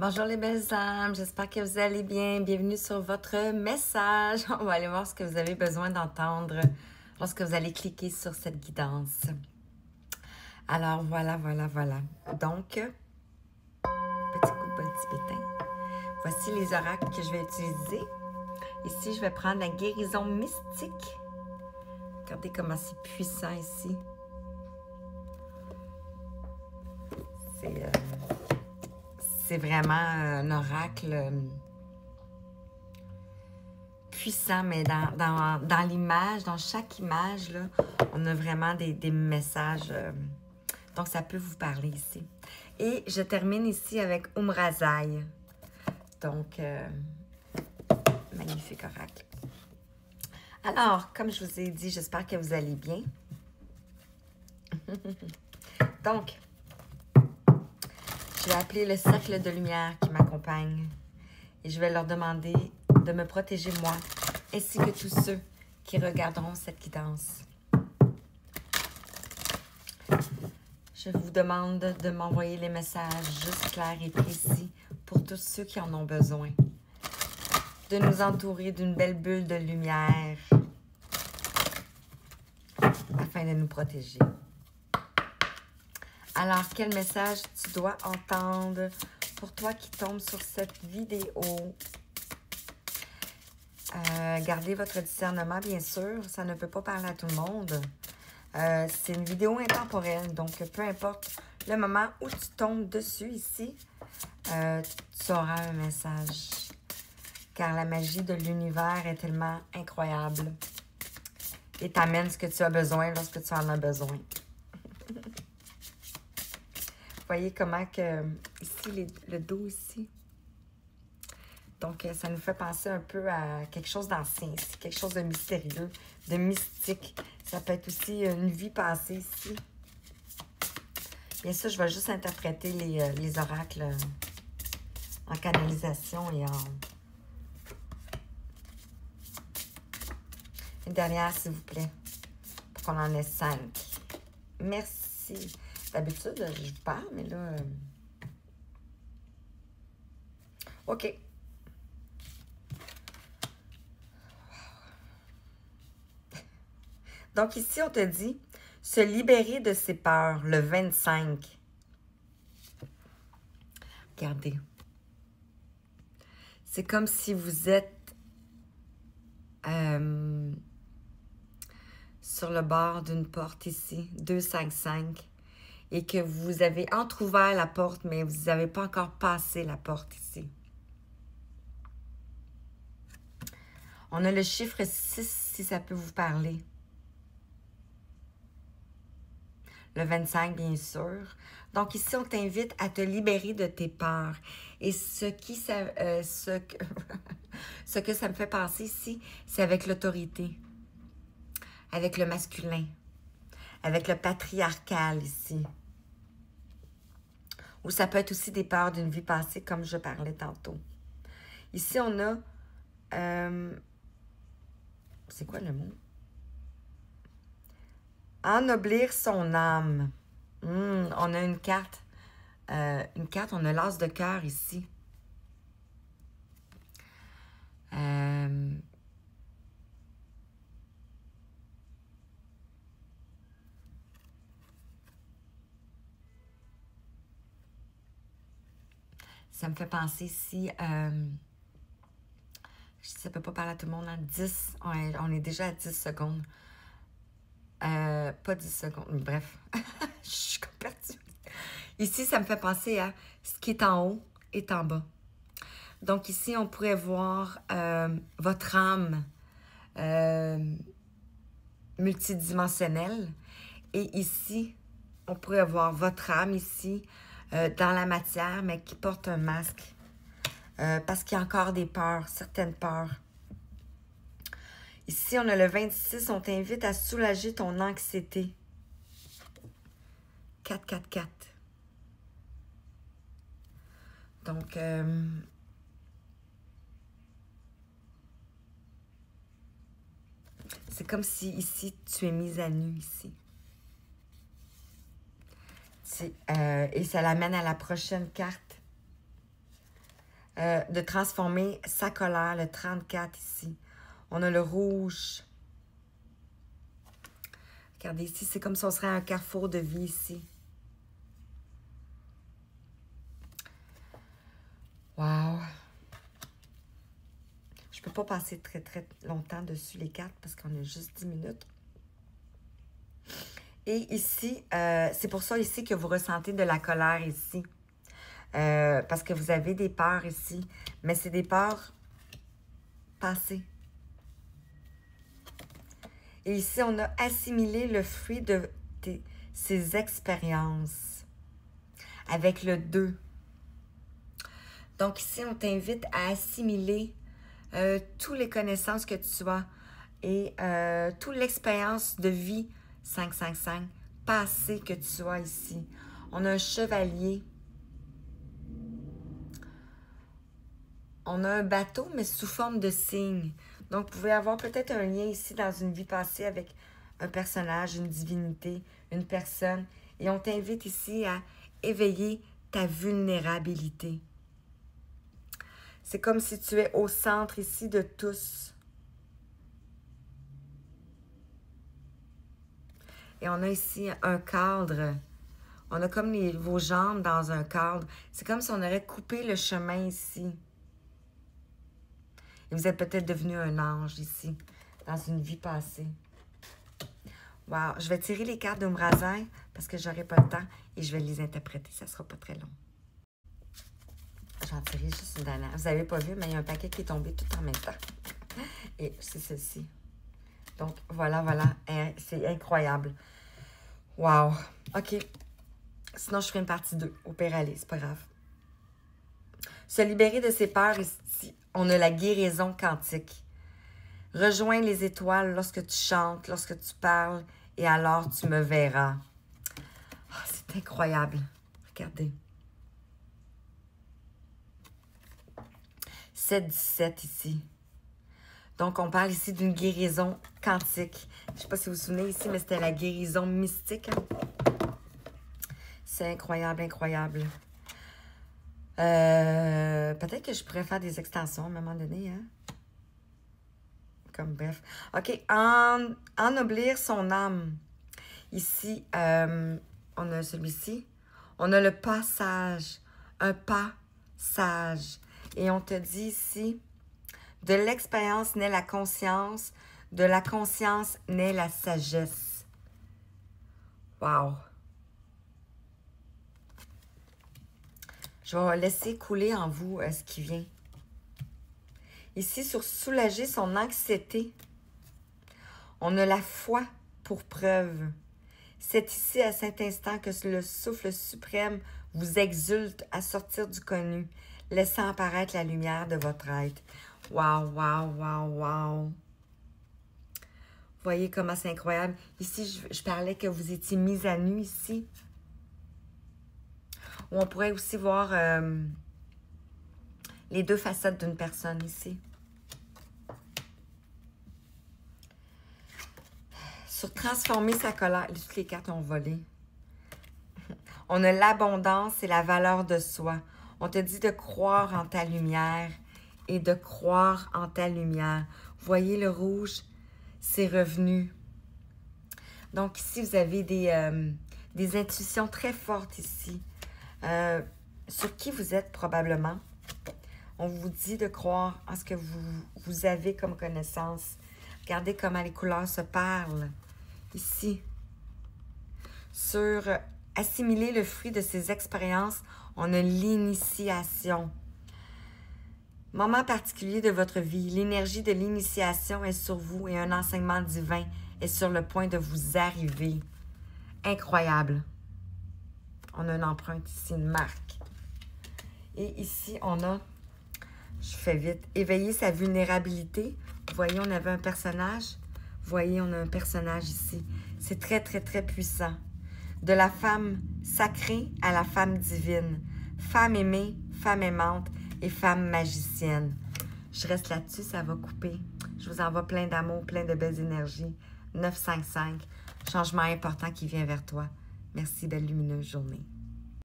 Bonjour les belles âmes, j'espère que vous allez bien. Bienvenue sur votre message. On va aller voir ce que vous avez besoin d'entendre lorsque vous allez cliquer sur cette guidance. Alors voilà. Donc, petit coup de bol tibétain. Voici les oracles que je vais utiliser. Ici, je vais prendre la guérison mystique. Regardez comment c'est puissant ici. C'est vraiment un oracle puissant, mais dans l'image, dans chaque image, là, on a vraiment des messages. Donc, ça peut vous parler ici. Et je termine ici avec Umrazai. Donc, magnifique oracle. Alors, comme je vous ai dit, j'espère que vous allez bien. Donc, je vais appeler le cercle de lumière qui m'accompagne et je vais leur demander de me protéger moi, ainsi que tous ceux qui regarderont cette guidance. Je vous demande de m'envoyer les messages juste clairs et précis pour tous ceux qui en ont besoin. De nous entourer d'une belle bulle de lumière afin de nous protéger. Alors, quel message tu dois entendre pour toi qui tombes sur cette vidéo? Gardez votre discernement, bien sûr. Ça ne peut pas parler à tout le monde. C'est une vidéo intemporelle, donc peu importe le moment où tu tombes dessus ici, tu auras un message. Car la magie de l'univers est tellement incroyable et t'amène ce que tu as besoin lorsque tu en as besoin. Voyez comment que ici, le dos ici. Donc, ça nous fait penser un peu à quelque chose d'ancien ici, quelque chose de mystérieux, de mystique. Ça peut être aussi une vie passée ici. Bien sûr, je vais juste interpréter les oracles en canalisation et en... Une dernière, s'il vous plaît, pour qu'on en ait 5. Merci. D'habitude, je vous parle, mais là... OK. Donc ici, on te dit se libérer de ses peurs, le 25. Regardez. C'est comme si vous êtes sur le bord d'une porte ici, 255, et que vous avez entrouvert la porte, mais vous n'avez pas encore passé la porte ici. On a le chiffre 6, si ça peut vous parler. Le 25, bien sûr. Donc ici, on t'invite à te libérer de tes peurs. Et ce que ça me fait penser ici, c'est avec l'autorité, avec le masculin, avec le patriarcal ici. Ou ça peut être aussi des peurs d'une vie passée, comme je parlais tantôt. Ici, on a... c'est quoi le mot? Ennoblir son âme. On a une carte. On a l'as de cœur ici. Ça me fait penser ici, ça ne peut pas parler à tout le monde, hein, 10, on est déjà à 10 secondes. Pas 10 secondes, bref, je suis comme perdue. Ici, ça me fait penser à ce qui est en haut est en bas. Donc ici, on pourrait voir votre âme multidimensionnelle. Et ici, on pourrait voir votre âme ici, dans la matière, mais qui porte un masque. Parce qu'il y a encore des peurs, certaines peurs. Ici, on a le 26, on t'invite à soulager ton anxiété. 4. Donc, c'est comme si ici, tu es mise à nu ici. Et ça l'amène à la prochaine carte. de transformer sa colère, le 34 ici. On a le rouge. Regardez ici, c'est comme si on serait à un carrefour de vie ici. Wow! Je ne peux pas passer très, très longtemps dessus les cartes parce qu'on a juste 10 minutes. Et ici, c'est pour ça ici que vous ressentez de la colère ici. Parce que vous avez des peurs ici. Mais c'est des peurs passées. Et ici, on a assimilé le fruit de ces expériences avec le 2. Donc ici, on t'invite à assimiler toutes les connaissances que tu as et toute l'expérience de vie 555 passée que tu as ici. On a un chevalier. On a un bateau, mais sous forme de cygne. Donc, vous pouvez avoir peut-être un lien ici dans une vie passée avec un personnage, une divinité, une personne. Et on t'invite ici à éveiller ta vulnérabilité. C'est comme si tu es au centre ici de tous. Et on a ici un cadre. On a comme vos jambes dans un cadre. C'est comme si on aurait coupé le chemin ici. Et vous êtes peut-être devenu un ange ici, dans une vie passée. Wow! Je vais tirer les cartes d'Umbrazaï parce que j'aurai pas le temps et je vais les interpréter. Ça sera pas très long. J'en tirerai juste une dernière. Vous n'avez pas vu, mais il y a un paquet qui est tombé tout en même temps. Et c'est ceci. Donc, voilà, voilà. C'est incroyable. Wow! OK. Sinon, je ferai une partie 2. Au pire, allez, c'est pas grave. Se libérer de ses peurs ici. On a la guérison quantique. Rejoins les étoiles lorsque tu chantes, lorsque tu parles, et alors tu me verras. Oh, c'est incroyable. Regardez. 7-17 ici. Donc, on parle ici d'une guérison quantique. Je ne sais pas si vous vous souvenez ici, mais c'était la guérison mystique. C'est incroyable, incroyable. Peut-être que je pourrais faire des extensions à un moment donné, hein? Comme bref. OK. Ennoblir son âme. Ici, on a celui-ci. On a le passage. Un passage. Et on te dit ici, de l'expérience naît la conscience. De la conscience naît la sagesse. Wow! Je vais laisser couler en vous ce qui vient. Ici, sur soulager son anxiété, on a la foi pour preuve. C'est ici, à cet instant, que le souffle suprême vous exulte à sortir du connu, laissant apparaître la lumière de votre être. Wow, wow, wow, wow! Voyez comment c'est incroyable. Ici, je parlais que vous étiez mis à nu ici. Ou on pourrait aussi voir les deux facettes d'une personne ici. Sur transformer sa colère. Toutes les cartes ont volé. On a l'abondance et la valeur de soi. On te dit de croire en ta lumière et de croire en ta lumière. Voyez le rouge, c'est revenu. Donc ici, vous avez des intuitions très fortes ici. Sur qui vous êtes probablement. On vous dit de croire en ce que vous avez comme connaissance. Regardez comment les couleurs se parlent. Ici. Sur assimiler le fruit de ces expériences, on a l'initiation. Moment particulier de votre vie, l'énergie de l'initiation est sur vous et un enseignement divin est sur le point de vous arriver. Incroyable. On a une empreinte ici, une marque. Et ici, on a, je fais vite, éveiller sa vulnérabilité. Vous voyez, on avait un personnage. Vous voyez, on a un personnage ici. C'est très, très, très puissant. De la femme sacrée à la femme divine. Femme aimée, femme aimante et femme magicienne. Je reste là-dessus, ça va couper. Je vous envoie plein d'amour, plein de belles énergies. 955, changement important qui vient vers toi. Merci, belle lumineuse journée.